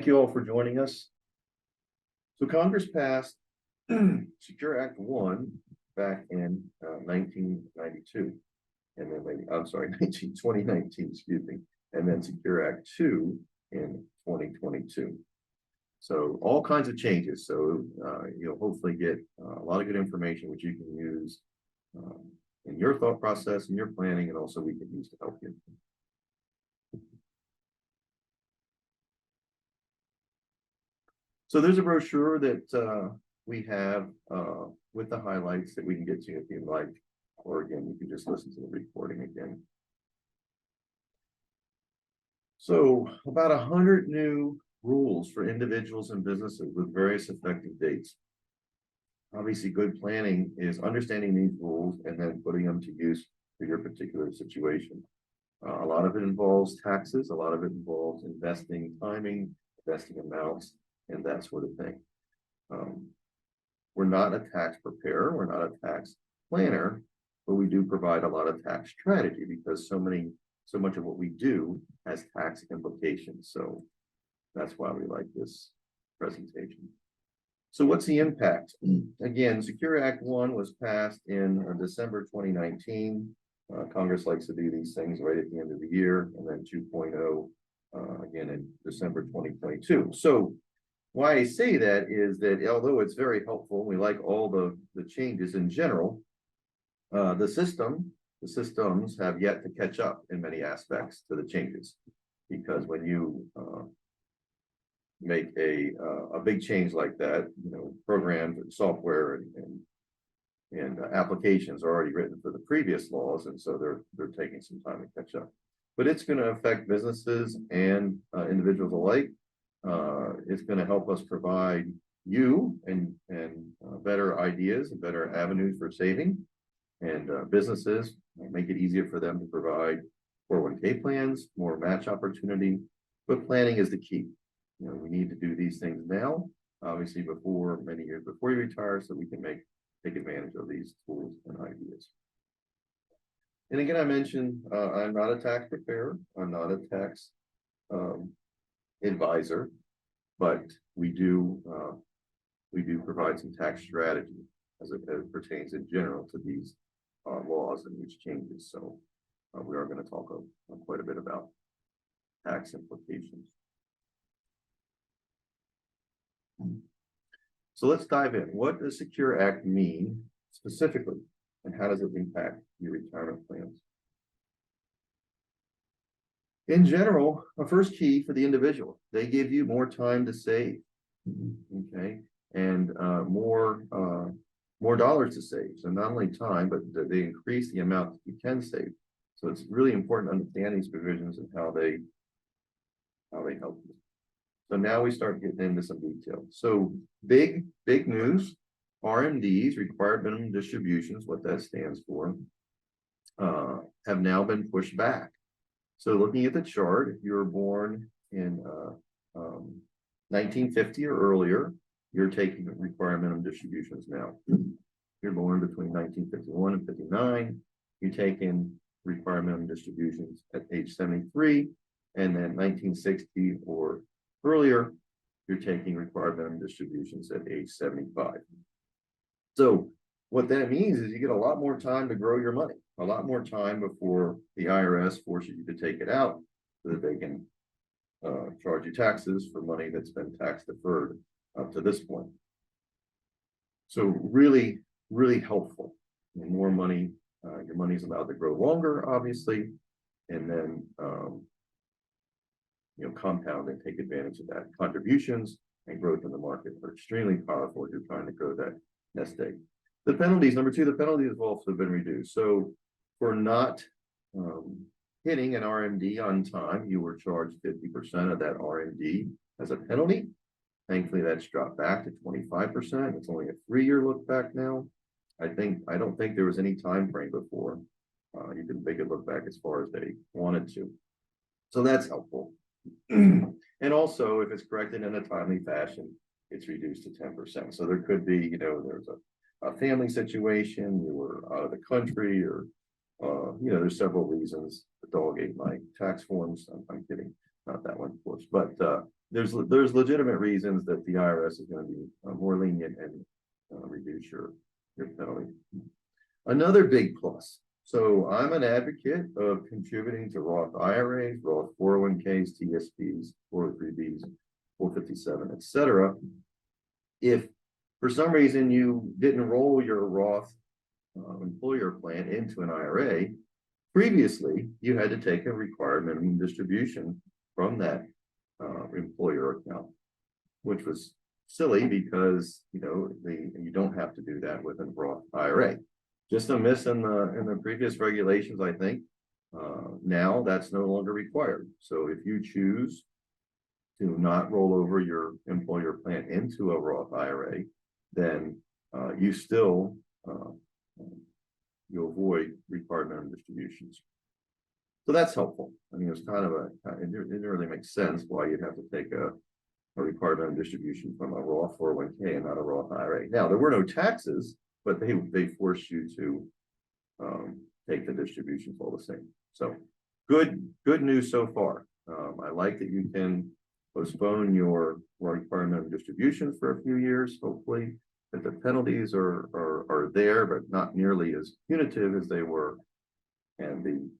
Thank you all for joining us. So Congress passed Secure Act 1 back in 1992, and then I'm sorry, 2019, excuse me, and then Secure Act 2 in 2022. So all kinds of changes. So you'll hopefully get a lot of good information which you can use in your thought process, in your planning, and also we can use to help you. So there's a brochure that we have with the highlights that we can get to if you'd like, or again, you can just listen to the recording again. So about 100 new rules for individuals and businesses with various effective dates. Obviously, good planning is understanding these rules and then putting them to use for your particular situation. A lot of it involves taxes, a lot of it involves investing timing, investing amounts, and that sort of thing. We're not a tax preparer, we're not a tax planner, but we do provide a lot of tax strategy because so much of what we do has tax implications. So that's why we like this presentation. So what's the impact? Again, Secure Act 1 was passed in December 2019. Congress likes to do these things right at the end of the year, and then 2.0 again in December 2022. So why I say that is that although it's very helpful, we like all the changes in general, the systems have yet to catch up in many aspects to the changes, because when you make a big change like that, programs and software and applications are already written for the previous laws, and so they're taking some time to catch up. But it's going to affect businesses and individuals alike. It's going to help us provide you and better ideas and better avenues for saving, and businesses make it easier for them to provide 401k plans, more match opportunity. But planning is the key. We need to do these things now, obviously many years before you retire, so we can take advantage of these tools and ideas. And again, I mentioned I'm not a tax preparer, I'm not a tax advisor, but we do provide some tax strategy as it pertains in general to these laws and these changes. So we are going to talk quite a bit about tax implications. So let's dive in. What does Secure Act mean specifically, and how does it impact your retirement plans? In general, a first key for the individual, they give you more time to save, okay, and more dollars to save. So not only time, but they increase the amount that you can save. So it's really important to understand these provisions and how they help you. So now we start getting into some detail. So big news, RMDs, required minimum distributions, what that stands for, have now been pushed back. So looking at the chart, if you were born in 1950 or earlier, you're taking required minimum distributions now. If you're born between 1951 and 59, you take in required minimum distributions at age 73, and then 1960 or earlier, you're taking required minimum distributions at age 75. So what that means is you get a lot more time to grow your money, a lot more time before the IRS forces you to take it out so that they can charge you taxes for money that's been tax deferred up to this point. So really, really helpful. And more money, your money's allowed to grow longer, obviously, and then compound and take advantage of that. Contributions and growth in the market are extremely powerful if you're trying to grow that nest egg. The penalties, number two, the penalties have also been reduced. So for not hitting an RMD on time, you were charged 50% of that RMD as a penalty. Thankfully, that's dropped back to 25%. It's only a 3-year look back now. I don't think there was any time frame before. You can make it look back as far as they wanted to. So that's helpful. And also, if it's corrected in a timely fashion, it's reduced to 10%. So there could be, there's a family situation, you were out of the country, or there's several reasons. The dog ate my tax forms. I'm kidding. not that one, of course, but there's legitimate reasons that the IRS is going to be more lenient and reduce your penalty. Another big plus. So I'm an advocate of contributing to Roth IRAs, Roth 401ks, TSPs, 403bs, 457, etc. If for some reason you didn't roll your Roth employer plan into an IRA, previously you had to take a required minimum distribution from that employer account, which was silly because you don't have to do that with a Roth IRA. Just a miss in the previous regulations, I think. Now that's no longer required. So if you choose to not roll over your employer plan into a Roth IRA, then you still you avoid required minimum distributions. So that's helpful. I mean, it's kind of it didn't really make sense why you'd have to take a required minimum distribution from a Roth 401k and not a Roth IRA. Now, there were no taxes, but they forced you to take the distributions all the same. So good news so far. I like that you can postpone your required minimum distributions for a few years, hopefully, that the penalties are there, but not nearly as punitive as they were. And the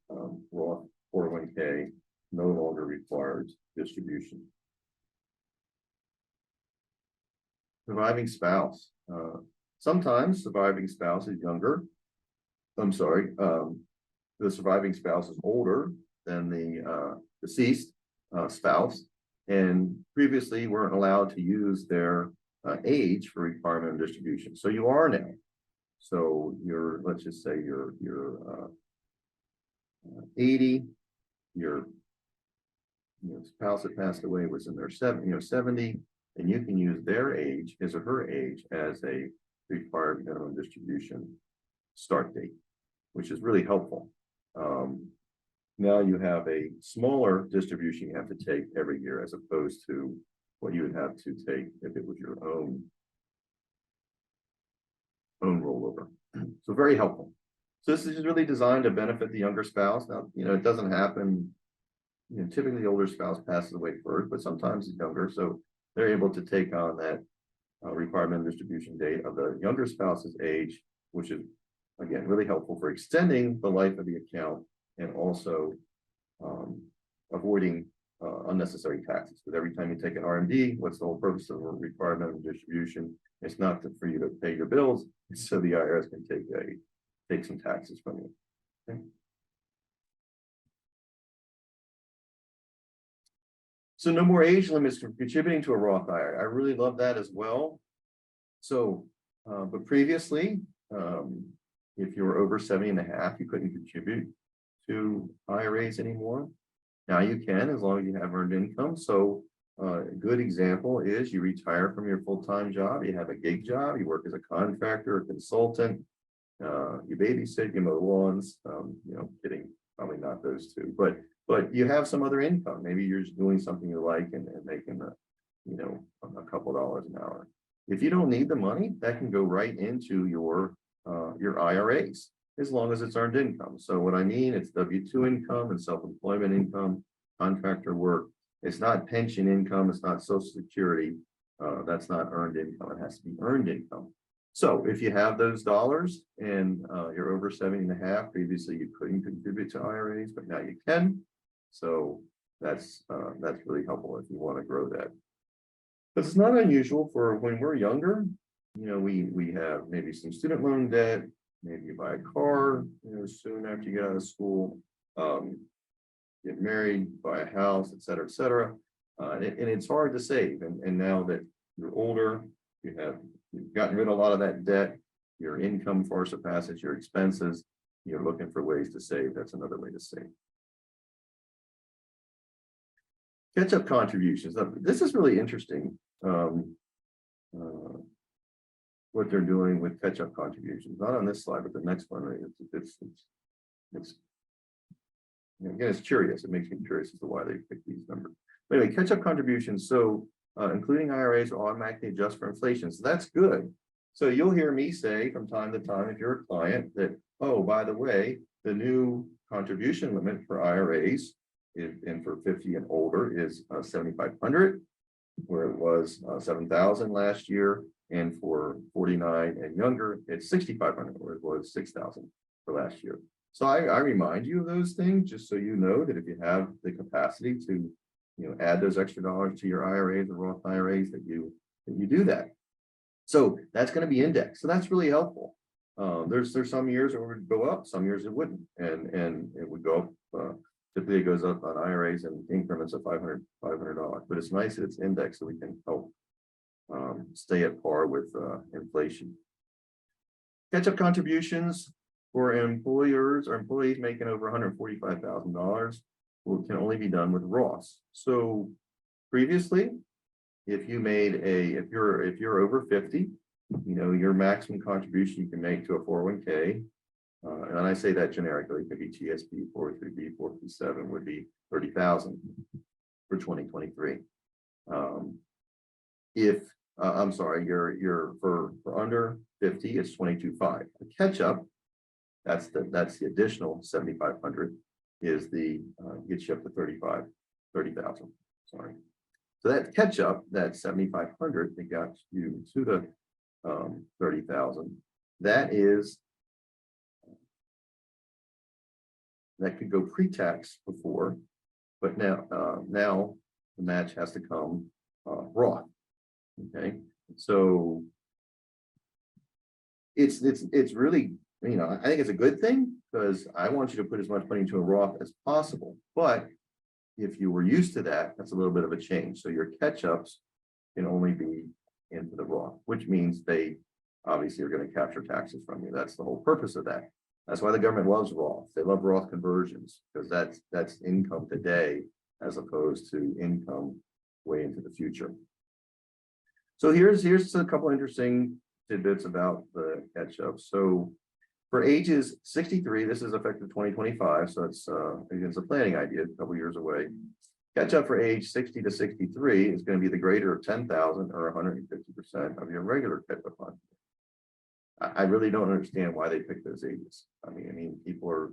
Roth 401k no longer requires distribution. Surviving spouse. Sometimes surviving spouse is younger. I'm sorry, the surviving spouse is older than the deceased spouse, and previously weren't allowed to use their age for required minimum distribution. So you are now. So let's just say you're 80, your spouse that passed away was in their 70, and you can use their age, his or her age, as a required minimum distribution start date, which is really helpful. Now you have a smaller distribution you have to take every year, as opposed to what you would have to take if it was your own rollover. So very helpful. So this is really designed to benefit the younger spouse. Now, it doesn't happen. Typically the older spouse passes away first, but sometimes it's younger. So they're able to take on that required minimum distribution date of the younger spouse's age, which is, again, really helpful for extending the life of the account and also avoiding unnecessary taxes. Because every time you take an RMD, what's the whole purpose of a required minimum distribution? It's not for you to pay your bills, it's so the IRS can take some taxes from you. Okay. So no more age limits for contributing to a Roth IRA. I really love that as well. So, but previously, if you were over 70 and a half, you couldn't contribute to IRAs anymore. Now you can, as long as you have earned income. So a good example is you retire from your full-time job, you have a gig job, you work as a contractor or consultant, you babysit, you mow lawns, kidding, probably not those two, but you have some other income. Maybe you're just doing something you like and making a couple dollars an hour. If you don't need the money, that can go right into your IRAs, as long as it's earned income. So what I mean, it's W-2 income and self-employment income, contractor work. It's not pension income. It's not Social Security. That's not earned income. It has to be earned income. So if you have those dollars and you're over 70 and a half, previously you couldn't contribute to IRAs, but now you can. So that's really helpful if you want to grow that. But it's not unusual for when we're younger. We have maybe some student loan debt. Maybe you buy a car, soon after you get out of school, get married, buy a house, et cetera, and it's hard to save. And now that you're older, you've gotten rid of a lot of that debt, your income far surpasses your expenses, you're looking for ways to save. That's another way to save. Catch-up contributions. This is really interesting. What they're doing with catch-up contributions, not on this slide, but the next one. It's again, it's curious. It makes me curious as to why they pick these numbers. But anyway, catch-up contributions. So including IRAs will automatically adjust for inflation. So that's good. So you'll hear me say from time to time, if you're a client, that, oh, by the way, the new contribution limit for IRAs and for 50 and older is 7,500, where it was 7,000 last year. And for 49 and younger, it's 6,500, where it was 6,000 for last year. So I remind you of those things, just so you know that if you have the capacity to, add those extra dollars to your IRAs or Roth IRAs, that you do that. So that's going to be indexed. So that's really helpful. There's some years it would go up, some years it wouldn't, and it would go up. Typically, it goes up on IRAs and increments of $500. But it's nice that it's indexed, so we can help stay at par with inflation. Catch-up contributions for employers or employees making over $145,000 can only be done with Roths. So previously, if you're over 50, your maximum contribution you can make to a 401k, and I say that generically, it could be TSP, 403b, 457 would be 30,000 for 2023. I'm sorry, you're for under 50, it's 22.5. The catch up, that's the additional 7,500 is the gets you up to 30,000. Sorry. So that catch up, that 7,500, that got you to the 30,000. That could go pre-tax before, but now the match has to come Roth. Okay, so it's really, I think it's a good thing, because I want you to put as much money into a Roth as possible. But if you were used to that, that's a little bit of a change. So your catch-ups can only be into the Roth, which means they obviously are going to capture taxes from you. That's the whole purpose of that. That's why the government loves Roth. They love Roth conversions, because that's income today as opposed to income way into the future. So here's a couple interesting tidbits about the catch-up. So for ages 63, this is effective 2025, so it's a planning idea, a couple years away. Catch-up for age 60 to 63 is going to be the greater of 10,000 or 150% of your regular catch-up fund. I really don't understand why they pick those ages. I mean, people are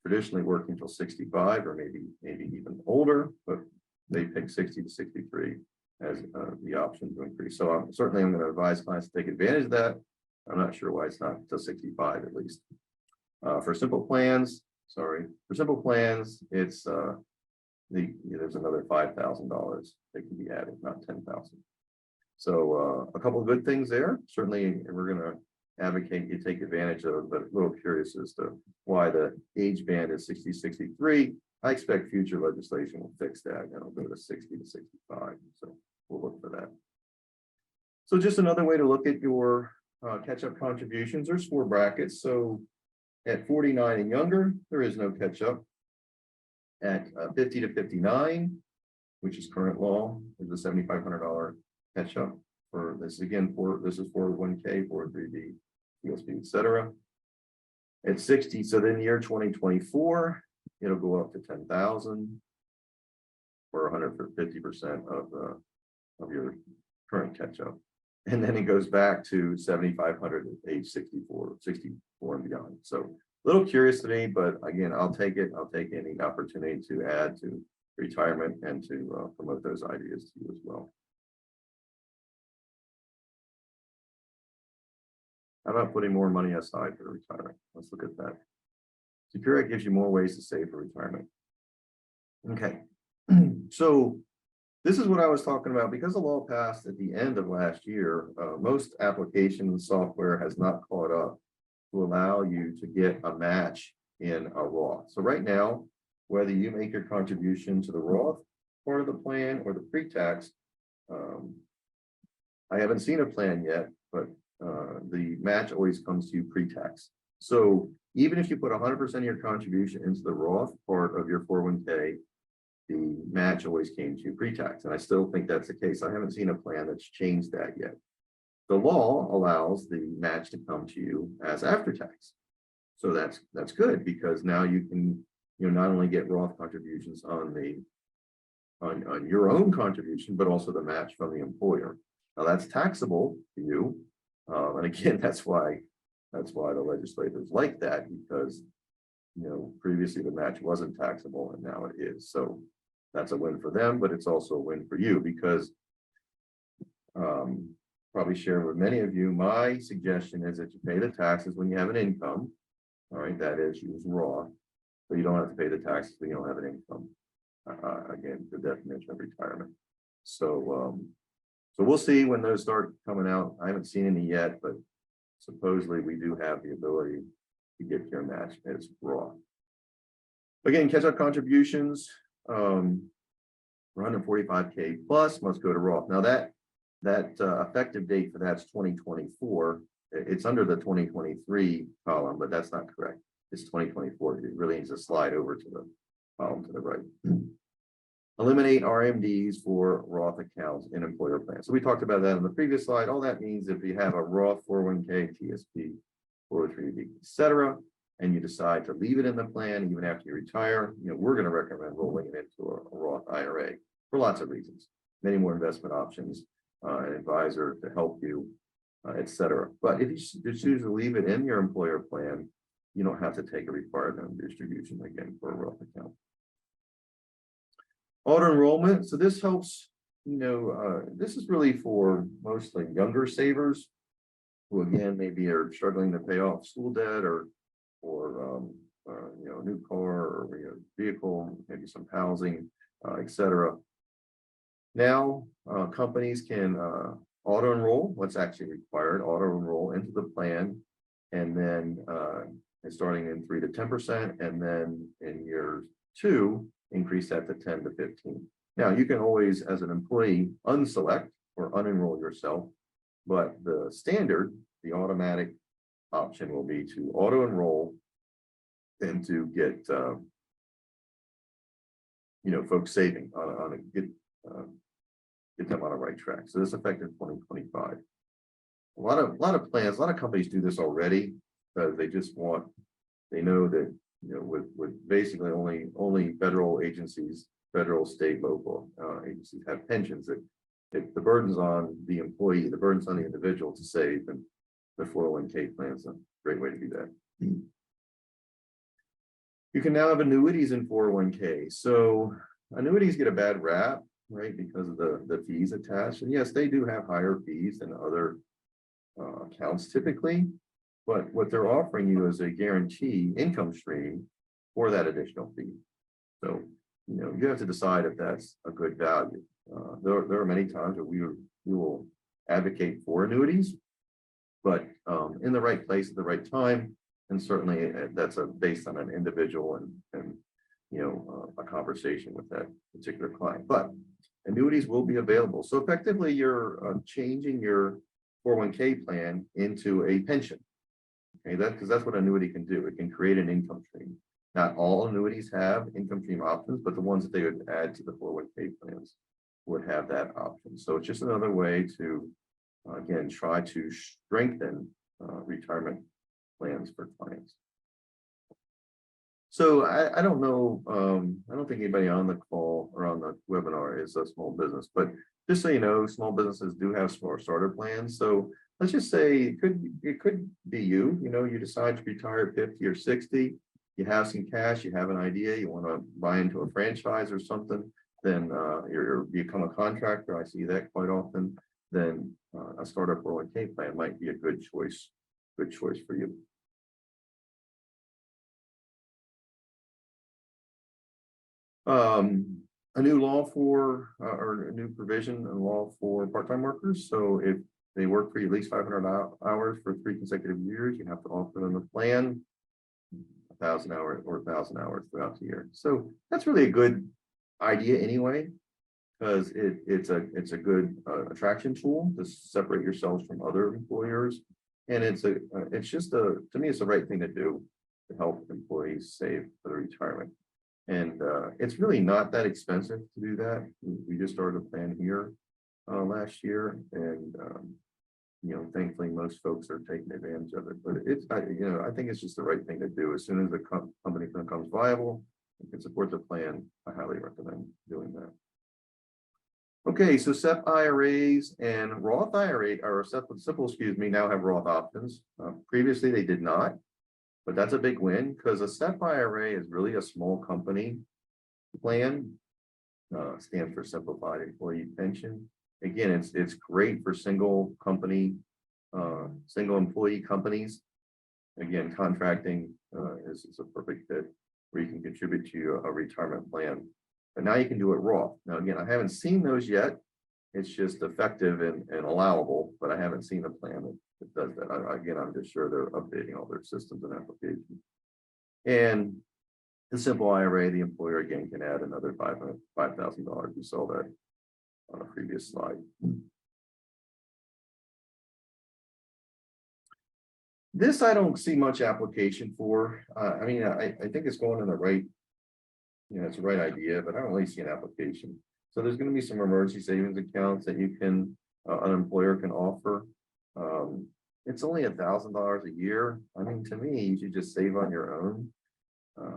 traditionally working until 65 or maybe even older, but they pick 60 to 63 as the option to increase. So I'm going to advise clients to take advantage of that. I'm not sure why it's not to 65 at least. For simple plans, it's there's another $5,000 that can be added, not 10,000. So a couple of good things there. Certainly, we're going to advocate you take advantage of, but a little curious as to why the age band is 60 to 63. I expect future legislation will fix that, and it'll go to 60 to 65. So we'll look for that. So just another way to look at your catch-up contributions. There's 4 brackets. So at 49 and younger, there is no catch-up. At 50 to 59, which is current law, is a $7,500 catch-up for this. Again, this is 401k, 403b, TSP, etc. At 60, so then year 2024, it'll go up to 10,000 for 150% of your current catch-up. And then it goes back to 7,500 at age 64 and beyond. So a little curious to me, but again, I'll take it. I'll take any opportunity to add to retirement and to promote those ideas to you as well. How about putting more money aside for retirement? Let's look at that. Secure Act gives you more ways to save for retirement. Okay, so this is what I was talking about. Because the law passed at the end of last year, most application software has not caught up to allow you to get a match in a Roth. So right now, whether you make your contribution to the Roth part of the plan or the pre-tax, I haven't seen a plan yet, but the match always comes to you pre-tax. So even if you put 100% of your contribution into the Roth part of your 401k, the match always came to you pre-tax. And I still think that's the case. I haven't seen a plan that's changed that yet. The law allows the match to come to you as after tax. So that's good, because now you can not only get Roth contributions on your own contribution, but also the match from the employer. Now that's taxable to you. And again, that's why the legislators like that, because previously the match wasn't taxable and now it is. So that's a win for them, but it's also a win for you because probably share with many of you, my suggestion is that you pay the taxes when you have an income. All right, that is use Roth, but you don't have to pay the taxes when you don't have an income. Again, the definition of retirement. So we'll see when those start coming out. I haven't seen any yet, but supposedly we do have the ability to get your match as Roth. Again, catch-up contributions, 145K plus must go to Roth. Now that effective date for that's 2024. It's under the 2023 column, but that's not correct. It's 2024. It really needs to slide over to the column to the right. Eliminate RMDs for Roth accounts in employer plans. So we talked about that on the previous slide. All that means if you have a Roth 401k, TSP, 403b, etc., and you decide to leave it in the plan even after you retire, we're going to recommend rolling it into a Roth IRA for lots of reasons. Many more investment options, an advisor to help you, etc. But if you choose to leave it in your employer plan, you don't have to take a required minimum distribution again for a Roth account. Auto enrollment. So this helps, this is really for mostly younger savers who again maybe are struggling to pay off school debt or a new car or vehicle, maybe some housing, etc. Now companies can auto enroll, what's actually required, auto enroll into the plan, and then starting in 3 to 10%, and then in year 2 increase that to 10 to 15. Now you can always, as an employee, unselect or unenroll yourself, but the standard, the automatic option will be to auto enroll and to get folks saving on a get them on a right track. So this effective 2025. A lot of plans, a lot of companies do this already because they know that with basically only federal agencies, federal, state, local agencies have pensions, that if the burden's on the employee, the burden's on the individual to save, and the 401k plan is a great way to do that. You can now have annuities in 401k. So annuities get a bad rap, right, because of the fees attached. And yes, they do have higher fees than other accounts typically, but what they're offering you is a guarantee income stream for that additional fee. So, you have to decide if that's a good value. There are many times that we will advocate for annuities, but in the right place at the right time, and certainly that's based on an individual and a conversation with that particular client. But annuities will be available. So effectively, you're changing your 401k plan into a pension. Okay, because that's what annuity can do. It can create an income stream. Not all annuities have income stream options, but the ones that they would add to the 401k plans would have that option. So it's just another way to, again, try to strengthen retirement plans for clients. So I don't know, I don't think anybody on the call or on the webinar is a small business, but just so you know, small businesses do have small starter plans. So let's just say it could be you decide to retire at 50 or 60, you have some cash, you have an idea, you want to buy into a franchise or something, then you become a contractor. I see that quite often. Then a startup 401k plan might be a good choice for you. A new law for or a new provision in law for part-time workers. So if they work for you at least 500 hours for 3 consecutive years, you have to offer them a plan, 1,000 hours or 1,000 hours throughout the year. So that's really a good idea anyway, because it's a good attraction tool to separate yourselves from other employers, and to me it's the right thing to do to help employees save for the retirement. And it's really not that expensive to do that. We just started a plan here last year, and thankfully most folks are taking advantage of it. But I think it's just the right thing to do. As soon as the company becomes viable and can support the plan, I highly recommend doing that. Okay, so SEP IRAs and Roth IRA, or SEP, now have Roth options. Previously, they did not. But that's a big win because a SEP IRA is really a small company plan. Stands for Simplified Employee Pension. Again, it's great for single employee companies. Again, contracting is a perfect fit where you can contribute to a retirement plan. But now you can do it raw. Now, again, I haven't seen those yet. It's just effective and allowable, but I haven't seen a plan that does that. Again, I'm just sure they're updating all their systems and applications. And the simple IRA, the employer again can add another $5,000. We saw that on a previous slide. This I don't see much application for. I mean, I think it's going in the right, it's the right idea, but I don't really see an application. So there's going to be some emergency savings accounts that you can, an employer can offer. It's only $1,000 a year. I mean, to me, you should just save on your own.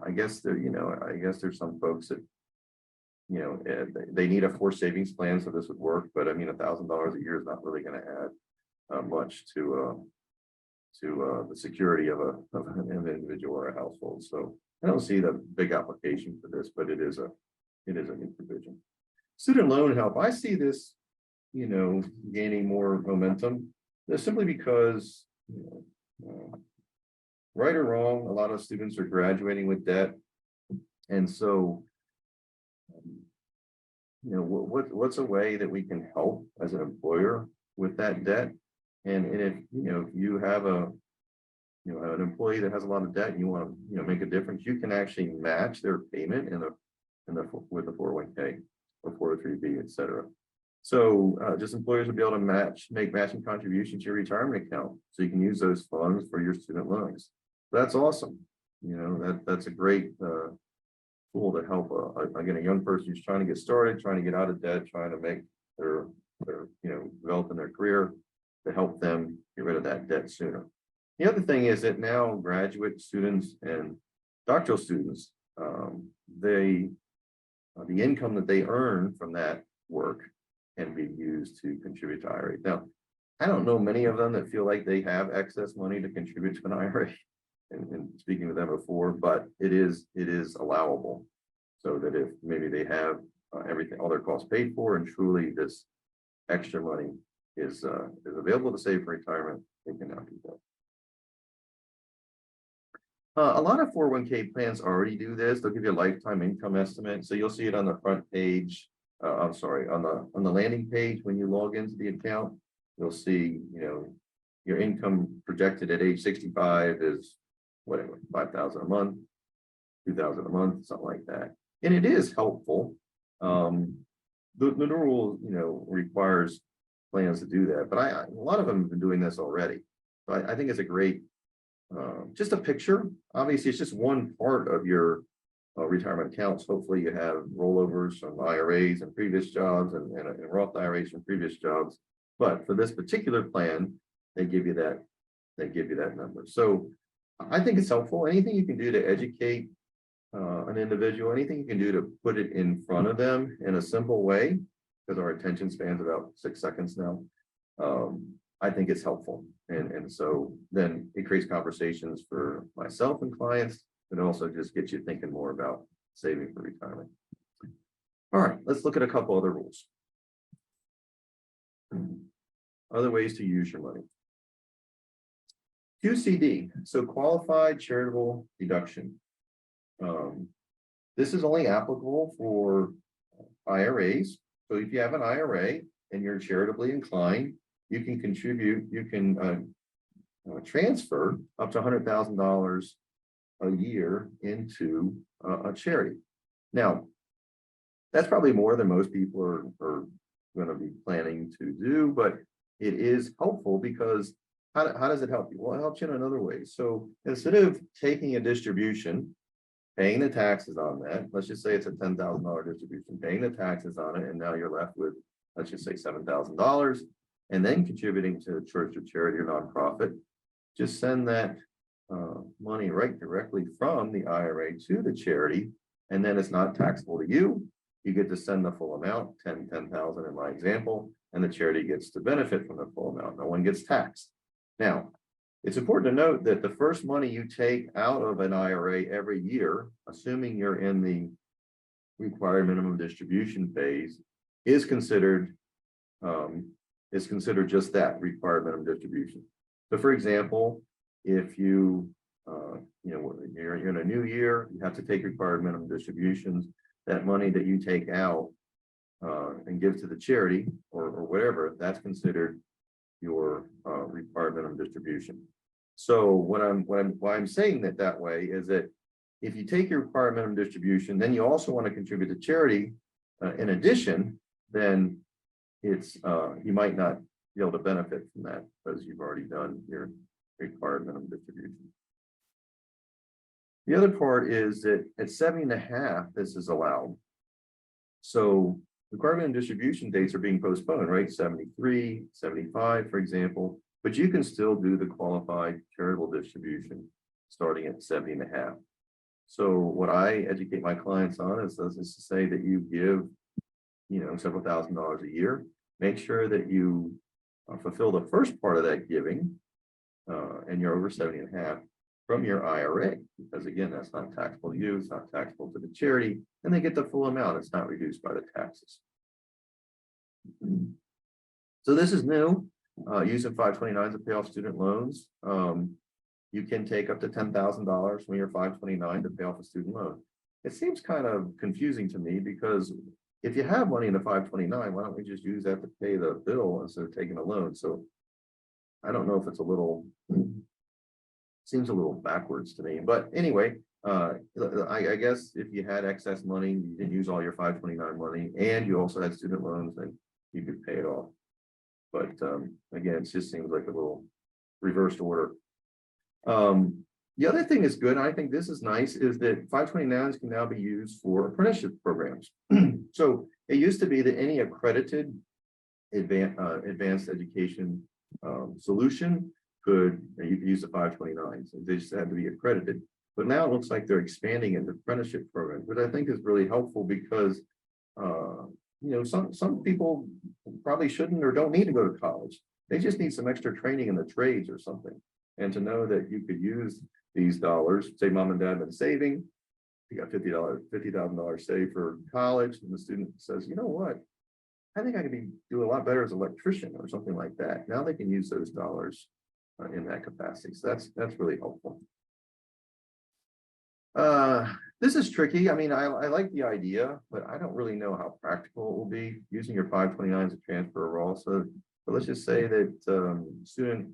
I guess I guess there's some folks that, they need a forced savings plan, so this would work. But I mean, $1,000 a year is not really going to add much to the security of an individual or a household. So I don't see the big application for this, but it is a new provision. Student loan help. I see this, gaining more momentum. That's simply because, right or wrong, a lot of students are graduating with debt. And so, what's a way that we can help as an employer with that debt? And if, if you have an employee that has a lot of debt and you want to, make a difference, you can actually match their payment with the 401k or 403b, et cetera. So just employers will be able to make matching contributions to your retirement account. So you can use those funds for your student loans. That's awesome. That's a great tool to help again, a young person who's trying to get started, trying to get out of debt, trying to make their develop in their career, to help them get rid of that debt sooner. The other thing is that now graduate students and doctoral students, the income that they earn from that work can be used to contribute to IRA. Now, I don't know many of them that feel like they have excess money to contribute to an IRA. And speaking with them before, but it is allowable, so that if maybe they have everything, all their costs paid for, and truly this extra money is available to save for retirement, they can now do that. A lot of 401k plans already do this. They'll give you a lifetime income estimate, so you'll see it on the front page. I'm sorry, on the landing page when you log into the account, you'll see your income projected at age 65 is whatever, 5,000 a month, 2,000 a month, something like that. And it is helpful. The new rule, requires plans to do that, but a lot of them have been doing this already. So I think it's a great, just a picture. Obviously, it's just one part of your retirement accounts. Hopefully you have rollovers from IRAs and previous jobs and Roth IRAs from previous jobs. But for this particular plan, they give you that number. So I think it's helpful. Anything you can do to educate an individual, anything you can do to put it in front of them in a simple way, because our attention span's about 6 seconds now. I think it's helpful. And so then it creates conversations for myself and clients, but also just gets you thinking more about saving for retirement. All right, let's look at a couple other rules. Other ways to use your money. QCD, so qualified charitable deduction. This is only applicable for IRAs. So if you have an IRA and you're charitably inclined, you can contribute, you can transfer up to $100,000 a year into a charity. Now, that's probably more than most people are going to be planning to do, but it is helpful because how does it help you? Well, it helps you in another way. So instead of taking a distribution, paying the taxes on that, let's just say it's a $10,000 distribution, paying the taxes on it, and now you're left with, let's just say $7,000, and then contributing to a church or charity or nonprofit, just send that money right directly from the IRA to the charity, and then it's not taxable to you. You get to send the full amount, 10,000 in my example, and the charity gets to benefit from the full amount. No one gets taxed. Now, It's important to note that the first money you take out of an IRA every year, assuming you're in the required minimum distribution phase, is considered just that, required minimum distribution. So for example, if you you're in a new year, you have to take required minimum distributions. That money that you take out and give to the charity or whatever, that's considered your required minimum distribution. So why I'm saying that way is that if you take your required minimum distribution, then you also want to contribute to charity in addition, then it's you might not be able to benefit from that because you've already done your required minimum distribution. The other part is that at 70.5, this is allowed. So required minimum distribution dates are being postponed, right? 73, 75, for example, but you can still do the qualified charitable distribution starting at 70.5. So what I educate my clients on is to say that you give, several $1,000s a year. Make sure that you fulfill the first part of that giving, and you're over 70.5 from your IRA, because again, that's not taxable to you, it's not taxable to the charity, and they get the full amount. It's not reduced by the taxes. So this is new, using 529s to pay off student loans. You can take up to $10,000 from your 529 to pay off a student loan. It seems kind of confusing to me because if you have money in the 529, why don't we just use that to pay the bill instead of taking a loan? So I don't know if it's seems a little backwards to me, but anyway, I guess if you had excess money, you didn't use all your 529 money, and you also had student loans, then you could pay it off. But again, it just seems like a little reversed order. The other thing is good, and I think this is nice, is that 529s can now be used for apprenticeship programs. So it used to be that any accredited advanced education solution you could use the 529s. They just had to be accredited. But now it looks like they're expanding into apprenticeship programs, which I think is really helpful because some people probably shouldn't or don't need to go to college. They just need some extra training in the trades or something. And to know that you could use these dollars, say mom and dad have been saving, you got $50,000 saved for college, and the student says, you know what, I think I could do a lot better as an electrician or something like that. Now they can use those dollars in that capacity. So that's really helpful. This is tricky. I mean, I like the idea, but I don't really know how practical it will be using your 529s to transfer a roll. So let's just say that student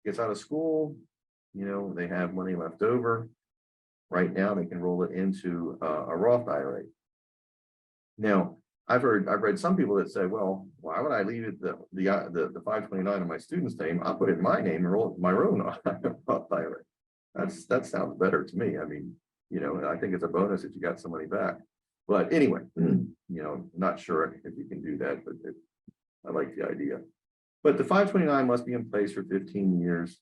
gets out of school, they have money left over. Right now, they can roll it into a Roth IRA. Now, I've read some people that say, well, why would I leave it the 529 on my student's name? I'll put it in my name and roll it my own Roth IRA. That sounds better to me. I mean, I think it's a bonus that you got some money back. But anyway, not sure if you can do that, but I like the idea. But the 529 must be in place for 15 years.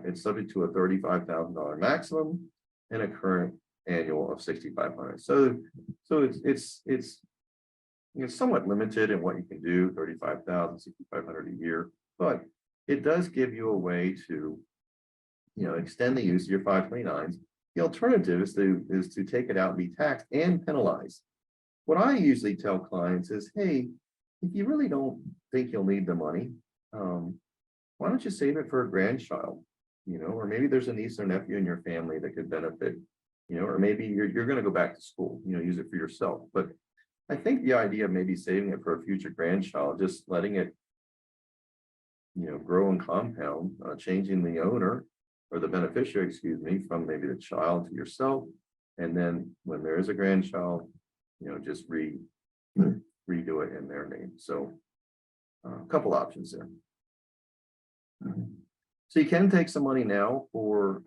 It's subject to a $35,000 maximum and a current annual of $6,500. So it's somewhat limited in what you can do, $35,000, $6,500 a year, but it does give you a way to, extend the use of your 529s. The alternative is to take it out and be taxed and penalized. What I usually tell clients is, hey, if you really don't think you'll need the money, why don't you save it for a grandchild, or maybe there's a niece or nephew in your family that could benefit, or maybe you're going to go back to school, use it for yourself. But I think the idea of maybe saving it for a future grandchild, just letting it, grow and compound, changing the owner or the beneficiary, from maybe the child to yourself. And then when there is a grandchild, just redo it in their name. So a couple options there. So you can take some money now for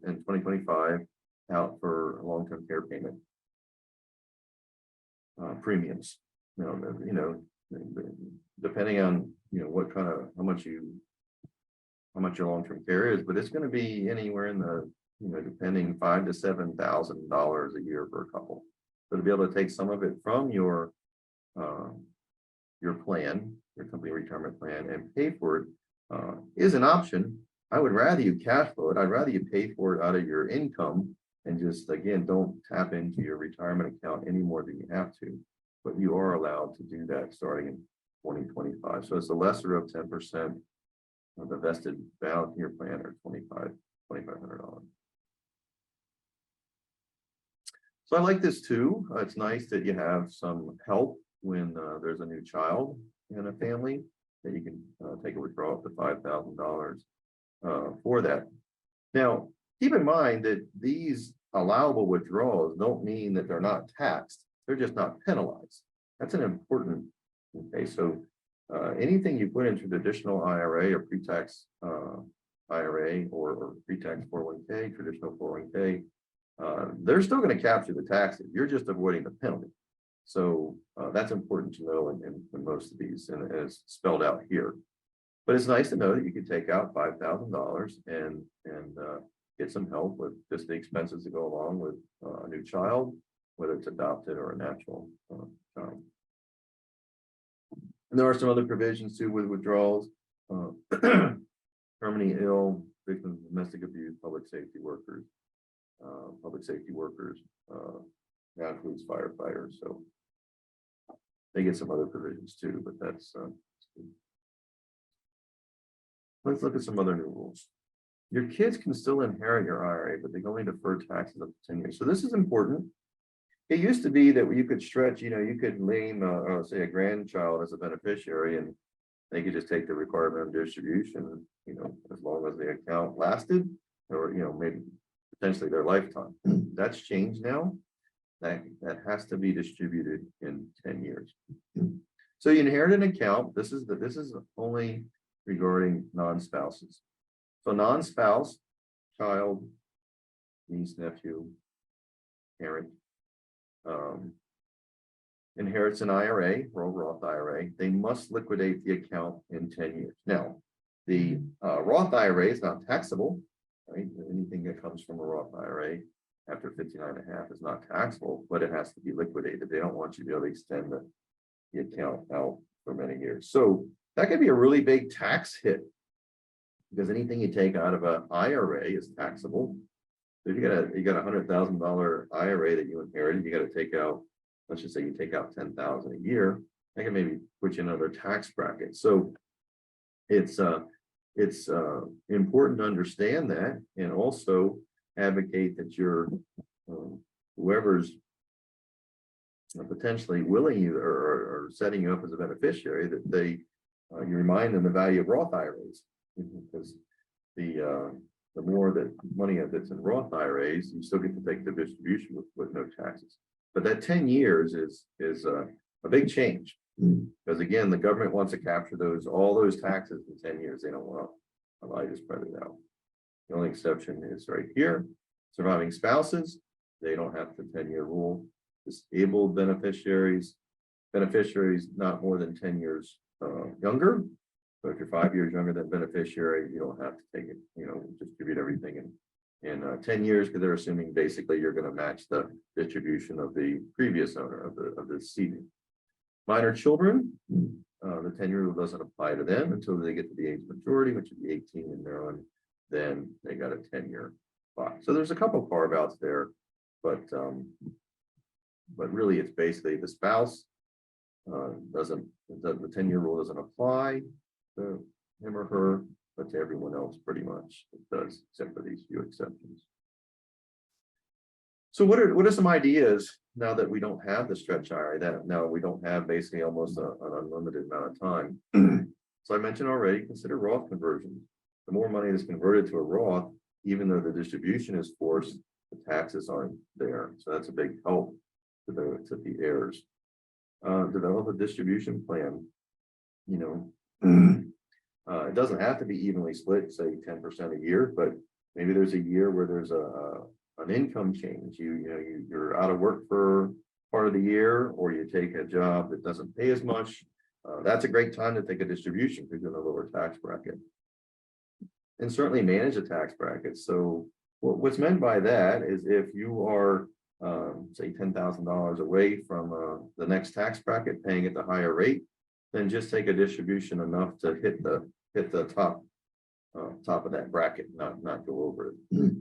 in 2025 out for long-term care payment premiums. Depending on how much your long-term care is, but it's going to be anywhere in the depending $5,000 to $7,000 a year for a couple. So to be able to take some of it from your plan, your company retirement plan, and pay for it is an option. I would rather you cash flow it. I'd rather you pay for it out of your income and just, again, don't tap into your retirement account any more than you have to. But you are allowed to do that starting in 2025. So it's the lesser of 10% of the vested balance in your plan, or $2,500. So I like this too. It's nice that you have some help when there's a new child in a family, that you can take a withdrawal up to $5,000 for that. Now, keep in mind that these allowable withdrawals don't mean that they're not taxed. They're just not penalized. That's an important, okay, so anything you put into traditional IRA or pre-tax IRA or pre-tax 401k, traditional 401k, they're still going to capture the taxes. You're just avoiding the penalty. So that's important to know in most of these, and as spelled out here. But it's nice to know that you can take out $5,000 and get some help with just the expenses that go along with a new child, whether it's adopted or a natural child. And there are some other provisions too with withdrawals. Terminally ill, victims of domestic abuse, public safety workers, that includes firefighters. So they get some other provisions too, but that's let's look at some other new rules. Your kids can still inherit your IRA, but they can only defer taxes up to 10 years. So this is important. It used to be that you could stretch, you could name, say, a grandchild as a beneficiary, and they could just take the requirement of distribution, as long as the account lasted, or, maybe potentially their lifetime. That's changed now. That has to be distributed in 10 years. So you inherit an account. This is only regarding non-spouses. So non-spouse, child, niece, nephew, parent, inherits an IRA or a Roth IRA, they must liquidate the account in 10 years. Now, the Roth IRA is not taxable, right? Anything that comes from a Roth IRA after 59.5 is not taxable, but it has to be liquidated. They don't want you to be able to extend the account out for many years. So that could be a really big tax hit, because anything you take out of an IRA is taxable. So if you got $100,000 IRA that you inherited, you got to take out, let's just say you take out $10,000 a year, that can maybe put you in another tax bracket. So it's important to understand that, and also advocate that you're whoever's potentially willing you or setting you up as a beneficiary, that they you remind them the value of Roth IRAs, because the more that money that's in Roth IRAs, you still get to take the distribution with no taxes. But that 10 years is a big change, because again, the government wants to capture all those taxes in 10 years. They don't want to allow you to spread it out. The only exception is right here, surviving spouses. They don't have the 10-year rule. Disabled beneficiaries not more than 10 years younger. So if you're 5 years younger than beneficiary, you don't have to take it, distribute everything in 10 years, because they're assuming basically you're going to match the distribution of the previous owner of the decedent. Minor children, the 10-year rule doesn't apply to them until they get to the age of majority, which would be 18 in Maryland. Then they got a 10-year clock. So there's a couple of carve outs there, but really it's basically the spouse the 10-year rule doesn't apply to him or her, but to everyone else pretty much it does, except for these few exceptions. So what are some ideas now that we don't have the stretch IRA, that now we don't have basically almost an unlimited amount of time? So I mentioned already, consider Roth conversions. The more money is converted to a Roth, even though the distribution is forced, the taxes aren't there. So that's a big help to the heirs. Develop a distribution plan. It doesn't have to be evenly split, say 10% a year, but maybe there's a year where there's an income change. You're out of work for part of the year, or you take a job that doesn't pay as much. That's a great time to take a distribution because you're in a lower tax bracket. And certainly manage a tax bracket. So what's meant by that is if you are say $10,000 away from the next tax bracket, paying at the higher rate, then just take a distribution enough to hit the top top of that bracket, not go over it.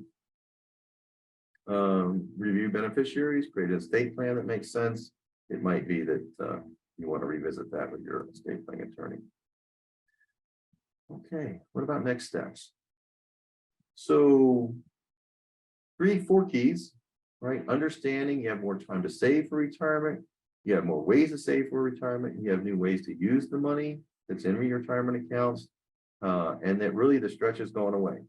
Review beneficiaries, create an estate plan that makes sense. It might be that you want to revisit that with your estate planning attorney. Okay, what about next steps? So 4 keys, right? Understanding you have more time to save for retirement. You have more ways to save for retirement. You have new ways to use the money that's in your retirement accounts. And that really the stretch is going away.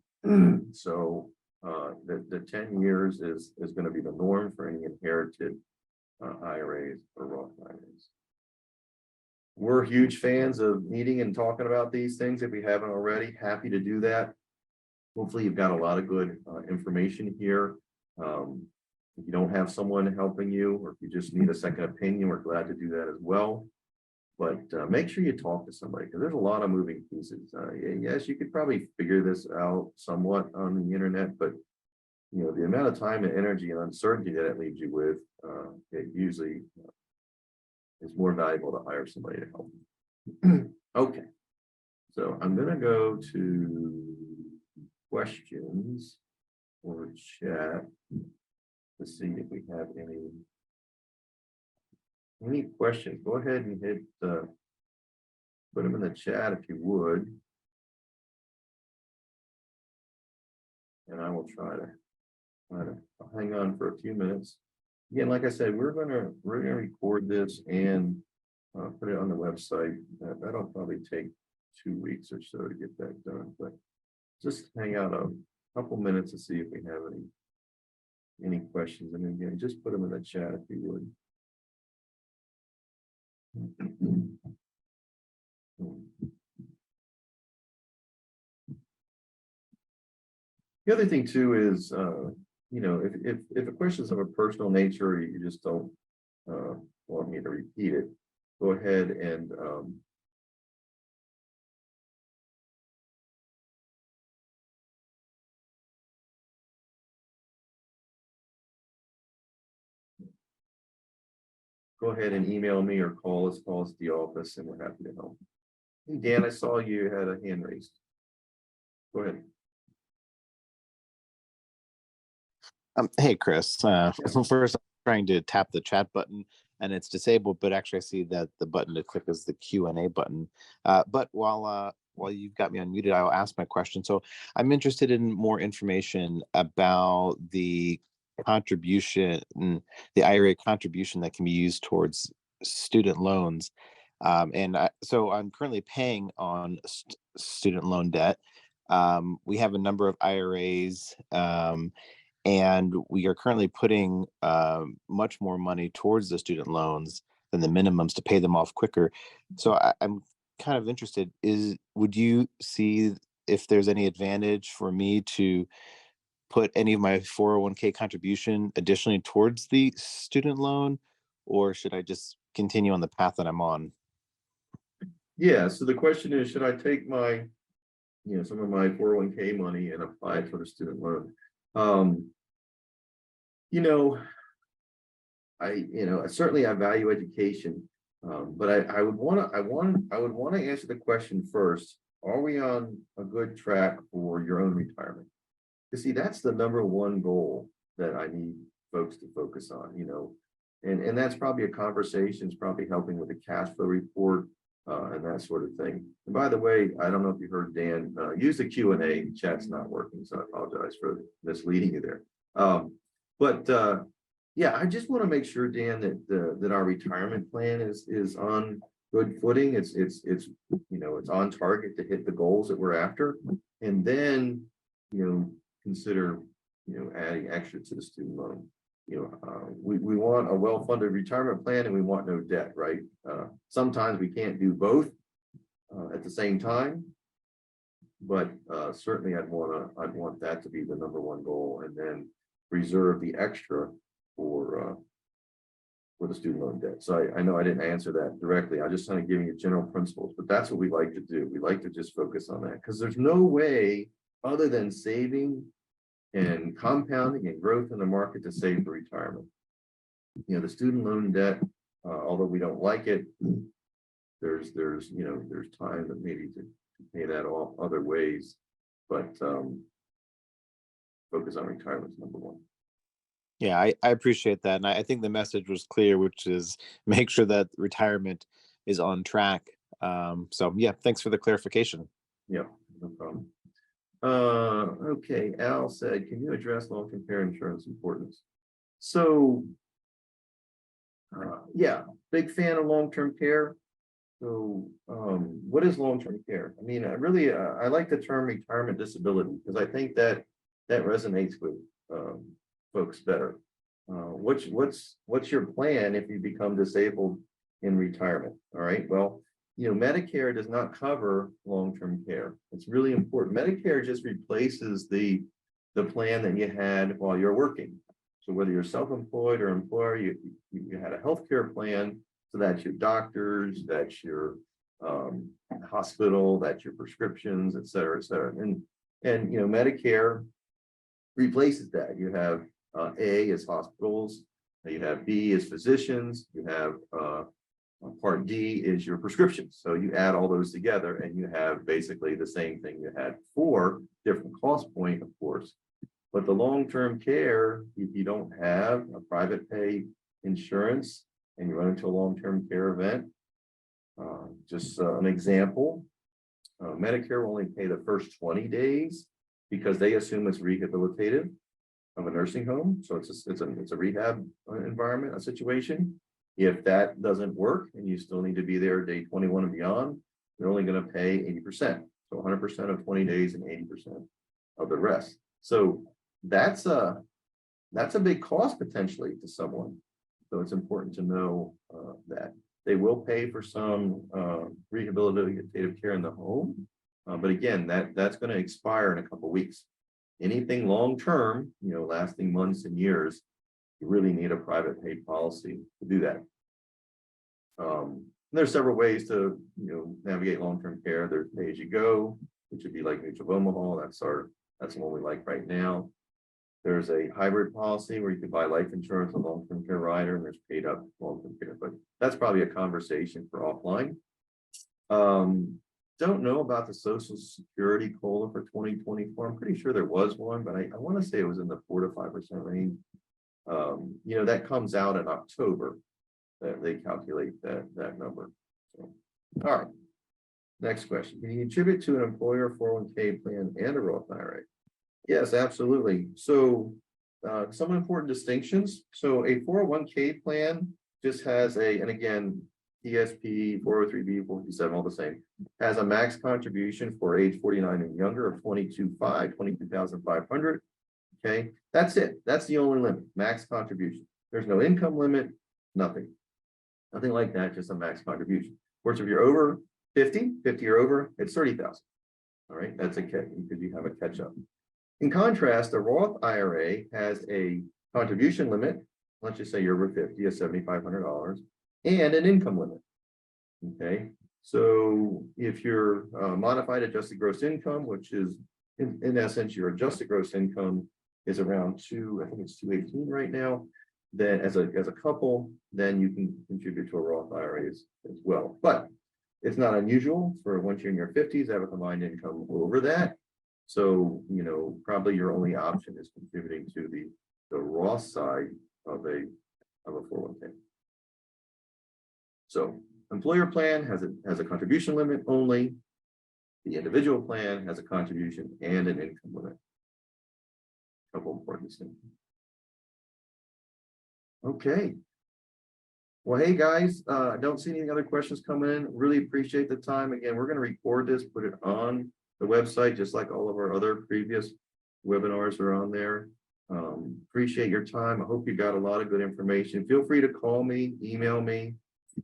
So the 10 years is going to be the norm for any inherited IRAs or Roth IRAs. We're huge fans of meeting and talking about these things. If we haven't already, happy to do that. Hopefully you've got a lot of good information here. If you don't have someone helping you, or if you just need a second opinion, we're glad to do that as well. But make sure you talk to somebody, because there's a lot of moving pieces. Yes, you could probably figure this out somewhat on the internet, but you know, the amount of time and energy and uncertainty that it leaves you with, it usually is more valuable to hire somebody to help you. Okay, so I'm going to go to questions or chat to see if we have any questions. Go ahead and hit put them in the chat if you would, and I will try to hang on for a few minutes. Again, like I said, we're gonna record this and put it on the website. That'll probably take 2 weeks or so to get that done, but just hang out a couple minutes to see if we have any questions. And again, just put them in the chat if you would. The other thing too is, you know, if a question is of a personal nature, or you just don't want me to repeat it, go ahead and go ahead and email me or call us at the office, and we're happy to help. Hey, Dan, I saw you had a hand raised. Go ahead. Hey, Chris. First, I'm trying to tap the chat button and it's disabled, but actually I see that the button to click is the Q&A button. But while you've got me unmuted, I'll ask my question. So I'm interested in more information about the contribution, the IRA contribution that can be used towards student loans. So I'm currently paying on student loan debt. We have a number of IRAs, and we are currently putting much more money towards the student loans than the minimums to pay them off quicker. So I'm kind of interested, would you see if there's any advantage for me to put any of my 401k contribution additionally towards the student loan, or should I just continue on the path that I'm on? Yeah, so the question is, should I take my, you know, some of my 401k money and apply it for the student loan? You know, I certainly I value education, but I would want to answer the question first. Are we on a good track for your own retirement? You see, that's the #1 goal that I need folks to focus on, you know, and that's probably a conversation. It's probably helping with the cash flow report and that sort of thing. And by the way, I don't know if you heard Dan use the Q&A. Chat's not working, so I apologize for misleading you there. Yeah, I just want to make sure, Dan, that our retirement plan is on good footing. It's you know, it's on target to hit the goals that we're after, and then, you know, consider, you know, adding extra to the student loan. You know, we want a well-funded retirement plan, and we want no debt, right? Sometimes we can't do both at the same time, but certainly I'd want that to be the #1 goal, and then reserve the extra for the student loan debt. So I know I didn't answer that directly. I just kind of giving you general principles, but that's what we like to do. We like to just focus on that, because there's no way other than saving and compounding and growth in the market to save for retirement. You know, the student loan debt, although we don't like it, there's you know, there's time that maybe to pay that off other ways but focus on retirement is number one. Yeah, I appreciate that. And I think the message was clear, which is make sure that retirement is on track. So yeah, thanks for the clarification. Yeah, no problem. Okay, Al said, can you address long-term care insurance importance? So, yeah, big fan of long-term care. So, what is long-term care? I mean, I like the term retirement disability because I think that resonates with folks better. What's your plan if you become disabled in retirement? All right. Well, Medicare does not cover long-term care. It's really important. Medicare just replaces the plan that you had while you're working. So whether you're self-employed or employer, you had a healthcare plan. So that's your doctors, that's your hospital, that's your prescriptions, et cetera, et cetera. And Medicare replaces that. You have A is hospitals, you have B is physicians, you have part D is your prescriptions. So you add all those together and you have basically the same thing you had before, different cost point, of course. But the long-term care, if you don't have a private pay insurance and you run into a long-term care event, just an example, Medicare will only pay the first 20 days because they assume it's rehabilitative of a nursing home. So it's a rehab environment, a situation. If that doesn't work and you still need to be there day 21 and beyond, they're only going to pay 80%. So 100% of 20 days and 80% of the rest. So that's a big cost potentially to someone. So it's important to know that they will pay for some rehabilitative care in the home. But again, that's going to expire in a couple of weeks. Anything long-term, lasting months and years, you really need a private paid policy to do that. There's several ways to, navigate long-term care. There's pay-as-you-go, which would be like Mutual of Omaha. That's the one we like right now. There's a hybrid policy where you can buy life insurance, a long-term care rider, and there's paid up long-term care. But that's probably a conversation for offline. Don't know about the Social Security COLA for 2024. I'm pretty sure there was one, but I want to say it was in the 4 to 5% range. That comes out in October that they calculate that number. So, all right. Next question. Can you contribute to an employer 401k plan and a Roth IRA? Yes, absolutely. So some important distinctions. So a 401k plan just has and again, TSP, 403B, 457, all the same, has a max contribution for age 49 and younger of 22,500. Okay, that's it. That's the only limit, max contribution. There's no income limit, nothing like that, just a max contribution. Of course, if you're over 50 or over, it's 30,000. All right, that's okay because you have a catch up. In contrast, the Roth IRA has a contribution limit. Let's just say you're over 50, of $7,500, and an income limit. Okay, so if you're modified adjusted gross income, which is in essence your adjusted gross income is around I think it's 218 right now. Then as a couple, then you can contribute to a Roth IRA as well. But it's not unusual for once you're in your 50s, have a combined income over that. So, probably your only option is contributing to the Roth side of a 401k. So employer plan has a contribution limit only. The individual plan has a contribution and an income limit. A couple important distinctions. Okay. Well, hey guys, I don't see any other questions coming in. Really appreciate the time. Again, we're going to record this, put it on the website, just like all of our other previous webinars are on there. Appreciate your time. I hope you got a lot of good information. Feel free to call me, email me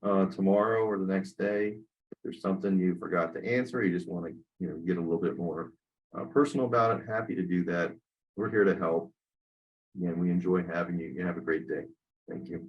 tomorrow or the next day. If there's something you forgot to answer, you just want to get a little bit more personal about it, happy to do that. We're here to help. Again, we enjoy having you. You have a great day. Thank you.